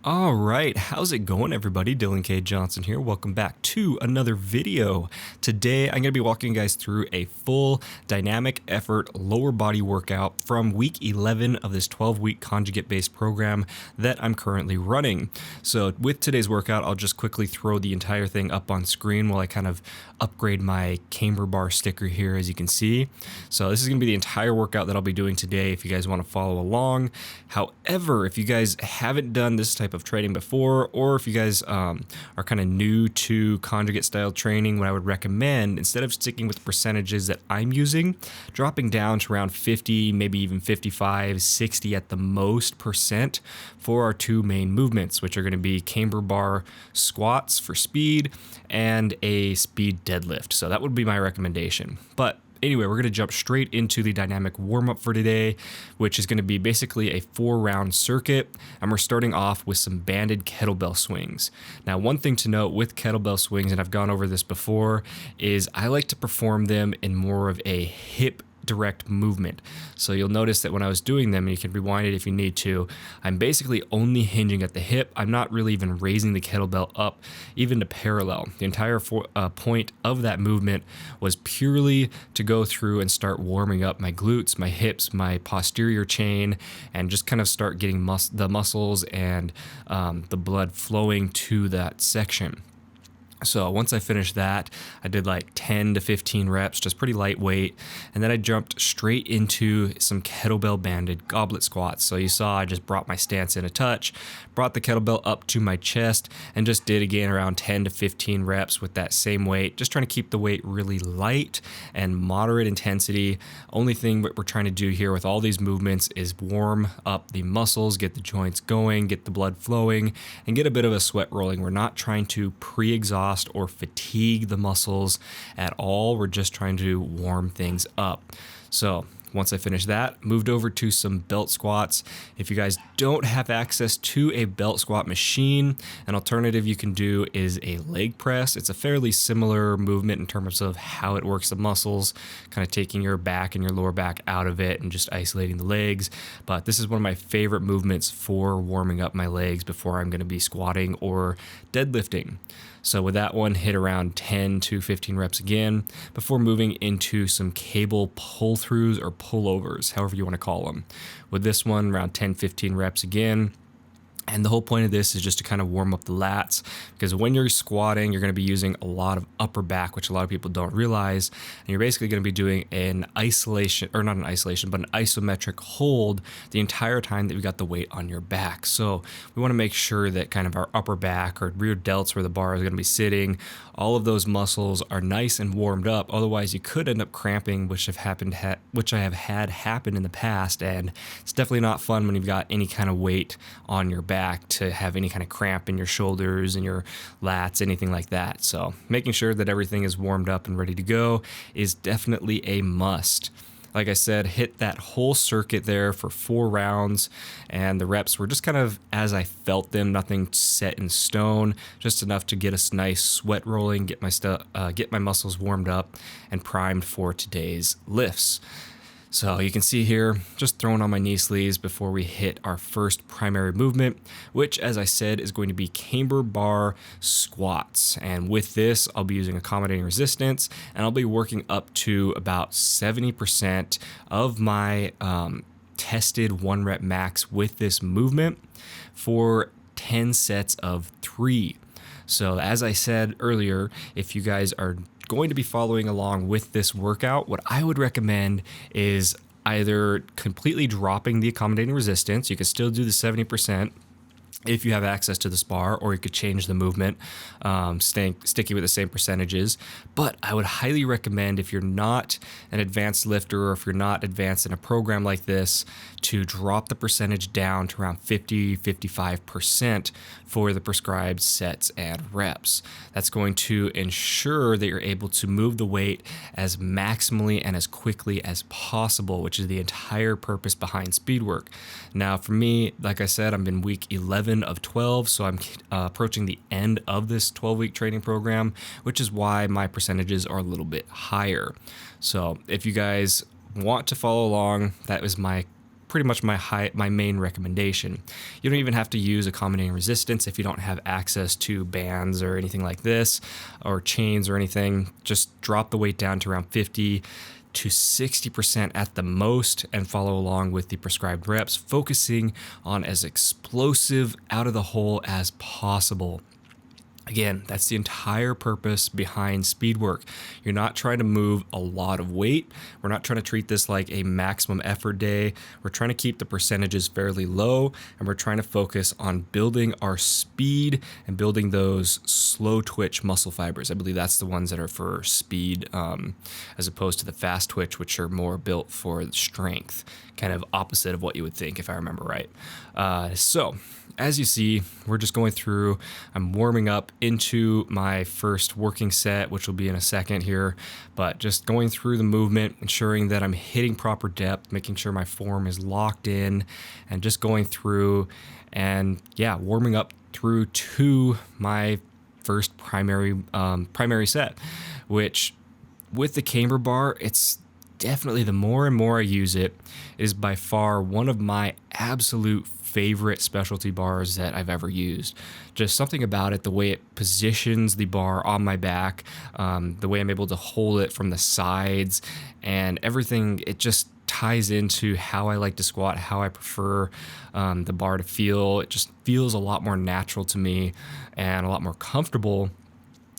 All right, how's it going, everybody? Dylan K. Johnson here. Welcome back to another video. Today, I'm going to be walking you guys through a full dynamic effort lower body workout from week 11 of this 12-week conjugate-based program that I'm currently running. So with today's workout, I'll just quickly throw the entire thing up on screen while I kind of upgrade my Camber bar sticker here, as you can see. So this is going to be the entire workout that I'll be doing today if you guys want to follow along. However, if you guys haven't done this type of training before, or if you guys are kind of new to conjugate style training, what I would recommend, instead of sticking with the percentages that I'm using, dropping down to around 50, maybe even 55, 60 at the most percent for our two main movements, which are going to be camber bar squats for speed and a speed deadlift. So that would be my recommendation. But anyway, we're going to jump straight into the dynamic warm-up for today, which is going to be basically a 4-round circuit, and we're starting off with some banded kettlebell swings. Now, one thing to note with kettlebell swings, and I've gone over this before, is I like to perform them in more of a hip direct movement. So you'll notice that when I was doing them, and you can rewind it if you need to, I'm basically only hinging at the hip. I'm not really even raising the kettlebell up even to parallel. The entire point of that movement was purely to go through and start warming up my glutes, my hips, my posterior chain, and just kind of start getting the muscles and the blood flowing to that section. So once I finished that, I did like 10 to 15 reps, just pretty lightweight. And then I jumped straight into some kettlebell banded goblet squats. So you saw I just brought my stance in a touch, brought the kettlebell up to my chest, and just did again around 10 to 15 reps with that same weight, just trying to keep the weight really light and moderate intensity. Only thing that we're trying to do here with all these movements is warm up the muscles, get the joints going, get the blood flowing, and get a bit of a sweat rolling. We're not trying to pre-exhaust or fatigue the muscles at all. We're just trying to warm things up. So once I finished that, moved over to some belt squats. If you guys don't have access to a belt squat machine, an alternative you can do is a leg press. It's a fairly similar movement in terms of how it works the muscles, kind of taking your back and your lower back out of it and just isolating the legs. But this is one of my favorite movements for warming up my legs before I'm going to be squatting or deadlifting. So with that one, hit around 10 to 15 reps again before moving into some cable pull-throughs or pullovers, however you want to call them. With this one, around 10, 15 reps again. And the whole point of this is just to kind of warm up the lats, because when you're squatting, you're going to be using a lot of upper back, which a lot of people don't realize. And you're basically going to be doing an isolation, or not an isolation, but an isometric hold the entire time that you got the weight on your back. So we want to make sure that kind of our upper back or rear delts where the bar is going to be sitting, all of those muscles are nice and warmed up. Otherwise, you could end up cramping, which I have had happen in the past. And it's definitely not fun when you've got any kind of weight on your back to have any kind of cramp in your shoulders and your lats, anything like that. So making sure that everything is warmed up and ready to go is definitely a must. Like I said, hit that whole circuit there for 4 rounds, and the reps were just kind of as I felt them, nothing set in stone, just enough to get us nice sweat rolling, get my muscles warmed up and primed for today's lifts. So you can see here, just throwing on my knee sleeves before we hit our first primary movement, which, as I said, is going to be camber bar squats. And with this, I'll be using accommodating resistance, and I'll be working up to about 70% of my tested 1 rep max with this movement for 10 sets of 3. So as I said earlier, if you guys are going to be following along with this workout, what I would recommend is either completely dropping the accommodating resistance. You can still do the 70% if you have access to the spar, or you could change the movement, sticking with the same percentages. But I would highly recommend, if you're not an advanced lifter or if you're not advanced in a program like this, to drop the percentage down to around 50, 55% for the prescribed sets and reps. That's going to ensure that you're able to move the weight as maximally and as quickly as possible, which is the entire purpose behind speed work. Now, for me, like I said, I'm in week 11 of 12, so I'm approaching the end of this 12-week training program, which is why my percentages are a little bit higher. So if you guys want to follow along, that was my pretty much my main recommendation. You don't even have to use accommodating resistance if you don't have access to bands or anything like this, or chains or anything. Just drop the weight down to around 50 to 60% at the most and follow along with the prescribed reps, focusing on as explosive out of the hole as possible. Again, that's the entire purpose behind speed work. You're not trying to move a lot of weight. We're not trying to treat this like a maximum effort day. We're trying to keep the percentages fairly low, and we're trying to focus on building our speed and building those slow twitch muscle fibers. I believe that's the ones that are for speed, as opposed to the fast twitch, which are more built for strength, kind of opposite of what you would think if I remember right. So as you see, we're just going through, I'm warming up into my first working set, which will be in a second here, but just going through the movement, ensuring that I'm hitting proper depth, making sure my form is locked in, and just going through and warming up through to my first primary set, which with the Camber bar, it's definitely, the more and more I use it, it is by far one of my absolute favorite specialty bars that I've ever used. Just something about it, the way it positions the bar on my back, the way I'm able to hold it from the sides, and everything, it just ties into how I like to squat, how I prefer the bar to feel. It just feels a lot more natural to me and a lot more comfortable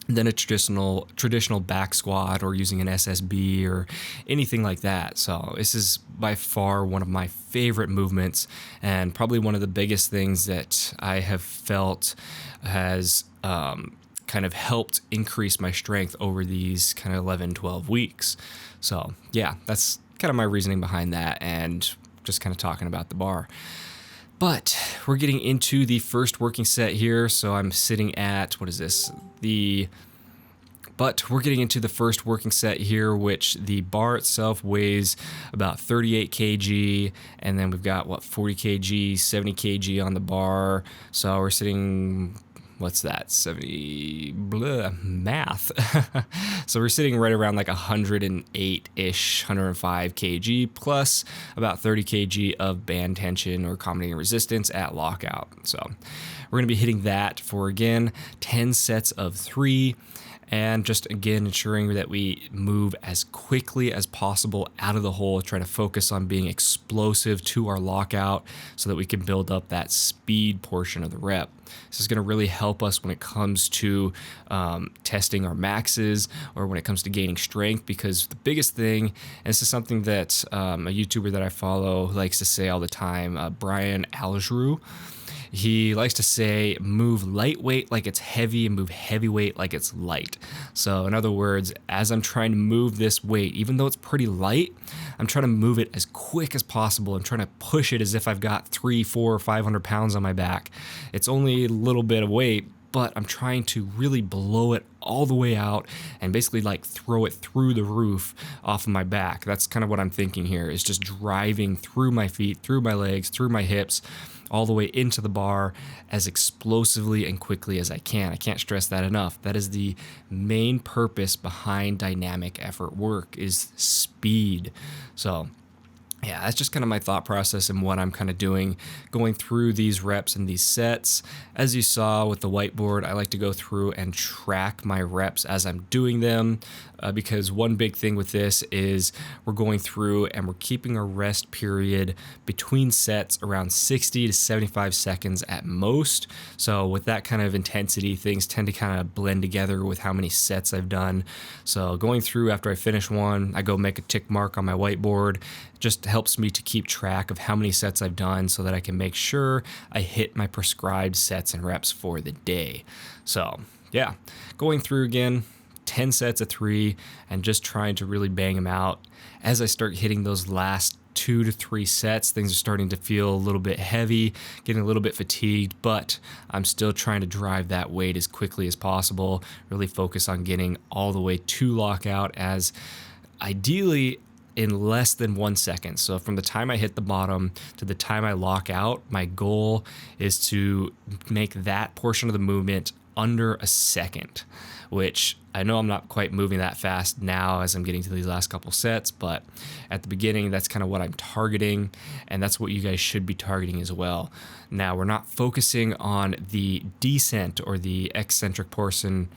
than a traditional back squat or using an SSB or anything like that. So this is by far one of my favorite movements, and probably one of the biggest things that I have felt has kind of helped increase my strength over these kind of 11-12 weeks. So yeah, that's kind of my reasoning behind that, and just kind of talking about the bar. But we're getting into the first working set here. So I'm sitting at, what is this? But we're getting into the first working set here, which the bar itself weighs about 38 kg. And then we've got, 40 kg, 70 kg on the bar. So we're sitting, what's that? 70, math. So we're sitting right around like 108-ish, 105 kg plus about 30 kg of band tension or accommodating resistance at lockout. So we're going to be hitting that for, again, 10 sets of 3. And just, again, ensuring that we move as quickly as possible out of the hole, trying to focus on being explosive to our lockout so that we can build up that speed portion of the rep. This is going to really help us when it comes to testing our maxes or when it comes to gaining strength, because the biggest thing, and this is something that a YouTuber that I follow likes to say all the time, Brian Algeru, he likes to say, move lightweight like it's heavy and move heavyweight like it's light. So in other words, as I'm trying to move this weight, even though it's pretty light, I'm trying to move it as quick as possible. I'm trying to push it as if I've got 300, 400, or 500 pounds on my back. It's only a little bit of weight, but I'm trying to really blow it all the way out and basically like throw it through the roof off of my back. That's kind of what I'm thinking here, is just driving through my feet, through my legs, through my hips, all the way into the bar as explosively and quickly as I can. I can't stress that enough. That is the main purpose behind dynamic effort work, is speed. So yeah, that's just kind of my thought process and what I'm kind of doing, going through these reps and these sets. As you saw with the whiteboard, I like to go through and track my reps as I'm doing them, because one big thing with this is we're going through and we're keeping a rest period between sets around 60 to 75 seconds at most. So with that kind of intensity, things tend to kind of blend together with how many sets I've done. So going through after I finish one, I go make a tick mark on my whiteboard. Just helps me to keep track of how many sets I've done so that I can make sure I hit my prescribed sets and reps for the day. So yeah, going through again, 10 sets of 3 and just trying to really bang them out. As I start hitting those last 2 to 3 sets, things are starting to feel a little bit heavy, getting a little bit fatigued, but I'm still trying to drive that weight as quickly as possible, really focus on getting all the way to lockout, as ideally in less than 1 second. So from the time I hit the bottom to the time I lock out, my goal is to make that portion of the movement under a second, which I know I'm not quite moving that fast now as I'm getting to these last couple sets, but at the beginning, that's kind of what I'm targeting, and that's what you guys should be targeting as well. Now, we're not focusing on the descent or the concentric portion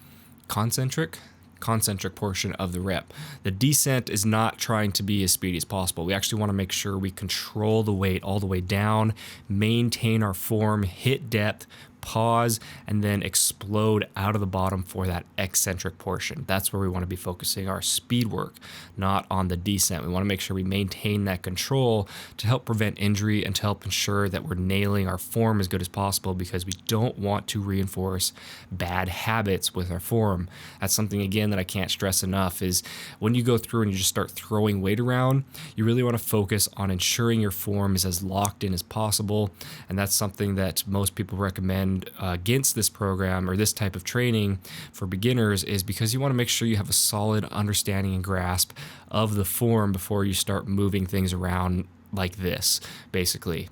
of the rep. The descent is not trying to be as speedy as possible. We actually want to make sure we control the weight all the way down, maintain our form, hit depth, pause, and then explode out of the bottom for that eccentric portion. That's where we want to be focusing our speed work, not on the descent. We want to make sure we maintain that control to help prevent injury and to help ensure that we're nailing our form as good as possible, because we don't want to reinforce bad habits with our form. That's something, again, that I can't stress enough, is when you go through and you just start throwing weight around, you really want to focus on ensuring your form is as locked in as possible. And that's something that most people recommend against this program or this type of training for beginners, is because you want to make sure you have a solid understanding and grasp of the form before you start moving things around like this, basically.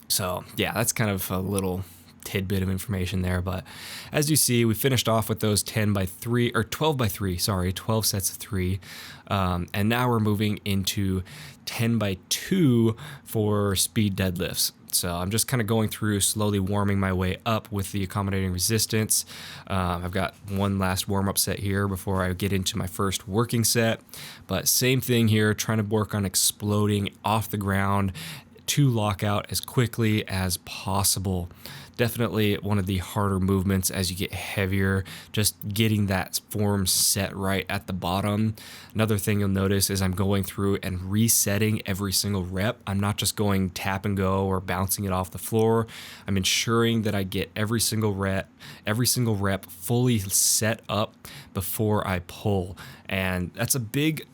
So yeah, that's kind of a little tidbit of information there. But as you see, we finished off with those 12 by 3, 12 sets of 3. And now we're moving into 10 by 2 for speed deadlifts. So I'm just kind of going through, slowly warming my way up with the accommodating resistance. I've got one last warm-up set here before I get into my first working set. But same thing here, trying to work on exploding off the ground to lock out as quickly as possible. Definitely one of the harder movements as you get heavier, just getting that form set right at the bottom. Another thing you'll notice is I'm going through and resetting every single rep. I'm not just going tap and go or bouncing it off the floor. I'm ensuring that I get every single rep fully set up before I pull. And that's a big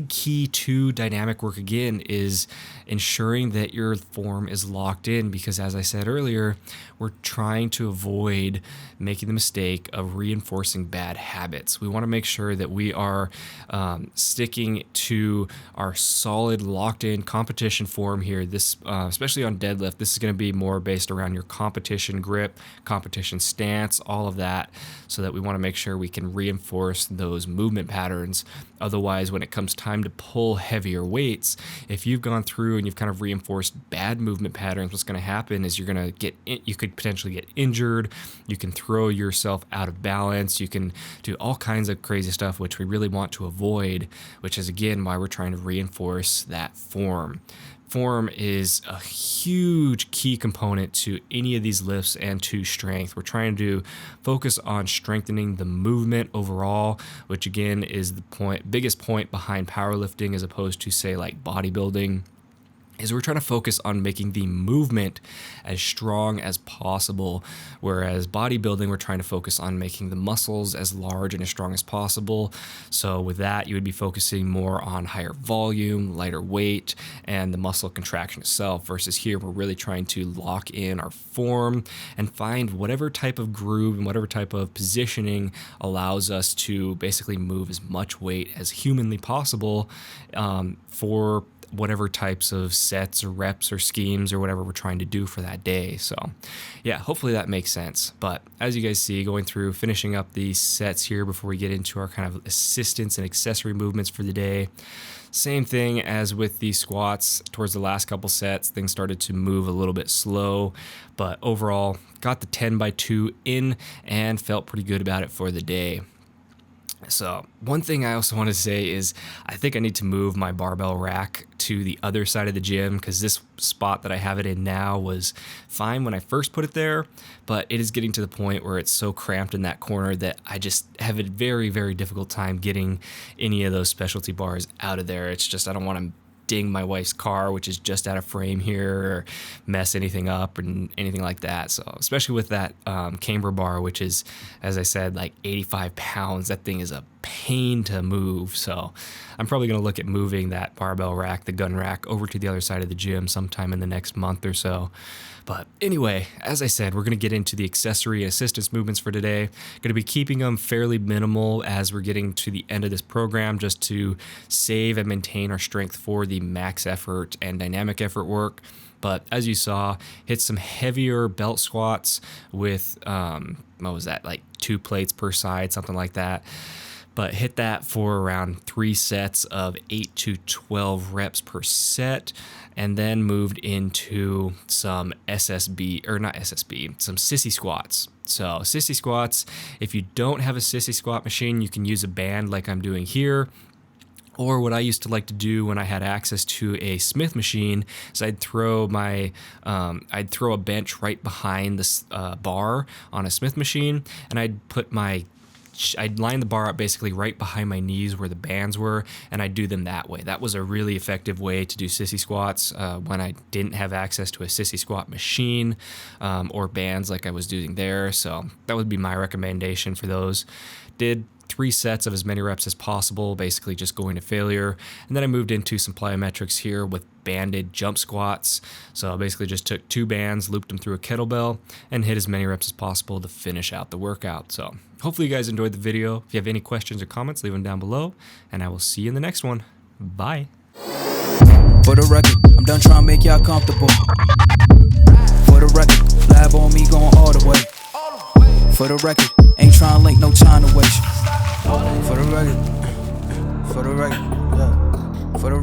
key to dynamic work, again, is ensuring that your form is locked in, because as I said earlier, we're trying to avoid making the mistake of reinforcing bad habits. We want to make sure that we are sticking to our solid locked in competition form here. This, especially on deadlift, this is going to be more based around your competition grip, competition stance, all of that, so that we want to make sure we can reinforce those movement patterns. Otherwise, when it comes time to pull heavier weights, if you've gone through and you've kind of reinforced bad movement patterns, what's going to happen is you could potentially get injured. You can throw yourself out of balance. You can do all kinds of crazy stuff, which we really want to avoid, which is, again, why we're trying to reinforce that form. Form is a huge key component to any of these lifts and to strength. We're trying to focus on strengthening the movement overall, which again is the biggest point behind powerlifting as opposed to, say, like bodybuilding. Is we're trying to focus on making the movement as strong as possible, whereas bodybuilding, we're trying to focus on making the muscles as large and as strong as possible. So with that, you would be focusing more on higher volume, lighter weight, and the muscle contraction itself, versus here, we're really trying to lock in our form and find whatever type of groove and whatever type of positioning allows us to basically move as much weight as humanly possible for whatever types of sets or reps or schemes or whatever we're trying to do for that day. So yeah, hopefully that makes sense. But as you guys see, going through, finishing up these sets here before we get into our kind of assistance and accessory movements for the day. Same thing as with the squats. Towards the last couple sets, things started to move a little bit slow, but overall got the 10 by 2 in and felt pretty good about it for the day. So one thing I also want to say is I think I need to move my barbell rack to the other side of the gym, because this spot that I have it in now was fine when I first put it there, but it is getting to the point where it's so cramped in that corner that I just have a very, very difficult time getting any of those specialty bars out of there. It's just, I don't want to ding my wife's car, which is just out of frame here, or mess anything up and anything like that. So especially with that Camber bar, which is, as I said, like 85 pounds, that thing is a pain to move. So I'm probably going to look at moving that barbell rack, the gun rack, over to the other side of the gym sometime in the next month or so. But anyway, as I said, we're going to get into the accessory assistance movements for today. Going to be keeping them fairly minimal as we're getting to the end of this program, just to save and maintain our strength for the max effort and dynamic effort work. But as you saw, hit some heavier belt squats with, what was that, like 2 plates per side, something like that. But hit that for around 3 sets of 8 to 12 reps per set, and then moved into some some sissy squats. So sissy squats, if you don't have a sissy squat machine, you can use a band like I'm doing here. Or what I used to like to do when I had access to a Smith machine is I'd throw a bench right behind this bar on a Smith machine, and I'd line the bar up basically right behind my knees where the bands were, and I'd do them that way. That was a really effective way to do sissy squats when I didn't have access to a sissy squat machine or bands like I was doing there. So that would be my recommendation for those. Did 3 sets of as many reps as possible, basically just going to failure. And then I moved into some plyometrics here with banded jump squats. So I basically just took 2 bands, looped them through a kettlebell, and hit as many reps as possible to finish out the workout. So hopefully you guys enjoyed the video. If you have any questions or comments, leave them down below, and I will see you in the next one. Bye. For the record, I'm done trying to make y'all comfortable. For the record, lab on me going all the way. For the record, ain't trying to link no time to waste. For the record, yeah. For the